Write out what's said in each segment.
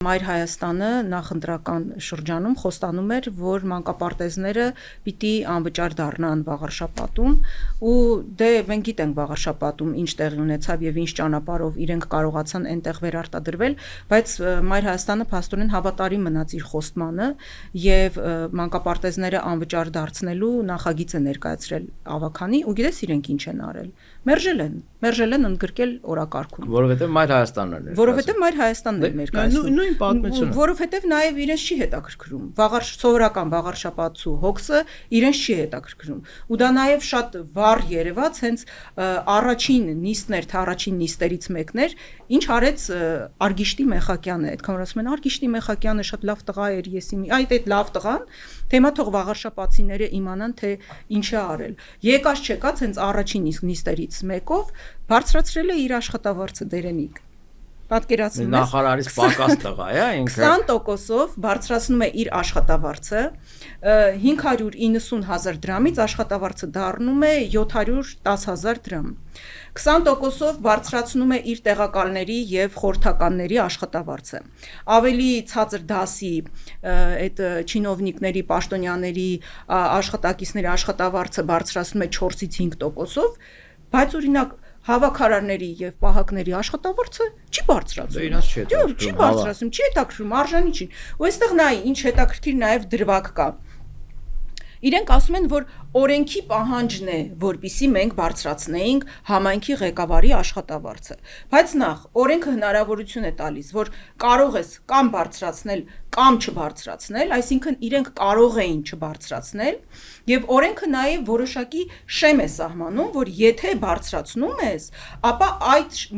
Մայր Հայաստանը նախընտրական շրջանում խոստանում էր, որ մանկապարտեզները պիտի անվճար դառնան վաղարշապատում ու դե մենք գիտենք վաղարշապատում ինչ տեղի ունեցավ եւ ինչ ճանապարհով իրենք կարողացան այնտեղ վերարտադրվել, բայց Մայր Հայաստանը փաստորեն հավատարիմ մնաց իր խոստմանը եւ մանկապարտեզները անվճար դարձնելու նախագիծ է ներկայացրել ավականի ու գիտես իրենք ինչ են արել։ Մերժել են ընդգրկել օրակարգում։ Որովհետեւ Մայր Հայաստանն էր։ Որովհետեւ Մայր Հայաստանն էր ներկայացնում։ Նույն պատմությունը։ Որովհետև նաև իրենց չի հետաքրքրում սովորական վաղարշապատցու հոգսը իրենց չի հետաքրքրում ու դա նաև շատ վառ երևաց հենց առաջին նիստներ թե առաջին նիստերից մեկն էր ինչ արեց Արգիշտի Մեխակյանը այդքան որ ասում են Արգիշտի Մեխակյանը շատ լավ տղա էր այդ լավ տղան թեմա թող վաղարշապատցիները իմանան թե ինչ է արել եկած չեկած հենց առաջին նիստերից մեկով բարձրացրել է իր աշխատավարձը դերենիկ պատկերացնում ես նախարարից պակաս տղա է ինքը 20%-ով բարձրացնում է իր աշխատավարձը 590,000 դրամից աշխատավարձը դառնում է 710,000 դրամ 20%-ով բարձրացնում է իր տեղակալների եւ խորհրդականների աշխատավարձը ավելի ցածր դասի այդ չինովնիկների պաշտոնյաների աշխատակիցների աշխատավարձը բարձրացնում է 4-ից 5%-ով բայց օրինակ հավաքարարների եւ պահակների աշխատավարձը չի բարձրացում։ Չի բարձրացում, չի հետաքրքրում, արժանի չի։ Ու այստեղ նայ, ինչ հետաքրքիր նաեւ դրվագ կա։ Իրենք ասում են, որ օրենքի պահանջն է, որպիսի մենք բարձրացնեինք համայնքի ղեկավարի աշխատավարձը։ Բայց նախ օրենքը հնարավորություն է տալիս, որ կարող ես կամ բարձրացնել, կամ չբարձրացնել, այսինքն իրենք կարող էին չբարձրացնել, եւ օրենքը նաեւ որոշակի շեմ է սահմանում, որ եթե բարձրացնում ես, ապա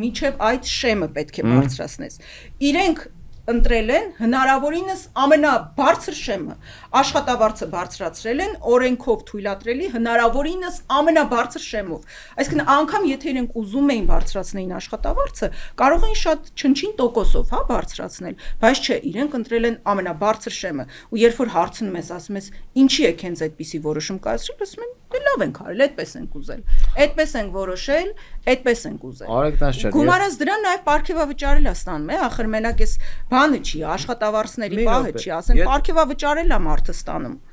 մինչեւ այդ շեմը պետք է բարձրացնես։ Իրենք ընտրել են հնարավորինս ամենաբարձր շեմը աշխատավարձը բարձրացրել են օրենքով թույլատրելի հնարավորինս ամենաբարձր շեմով այսինքն անգամ եթե իրենք ուզում էին բարձրացնեին աշխատավարձը կարող էին շատ չնչին տոկոսով հա բարձրացնել բայց չէ իրենք ընտրել են ամենաբարձր շեմը ու երբ որ հարցնում ես ասում ես ինչի եք հենց այդպիսի որոշում կայացրել ասում են դե լավ ենք արել այդպես ենք ուզել այդպես ենք որոշել այդպես ենք ուզել գումարած դրան նաև պարգևավճարել է ստանում ախր մենակ էս բանը չի աշխատավարձների պահը չի ասեն պարգևավճարել է մարդը ստանում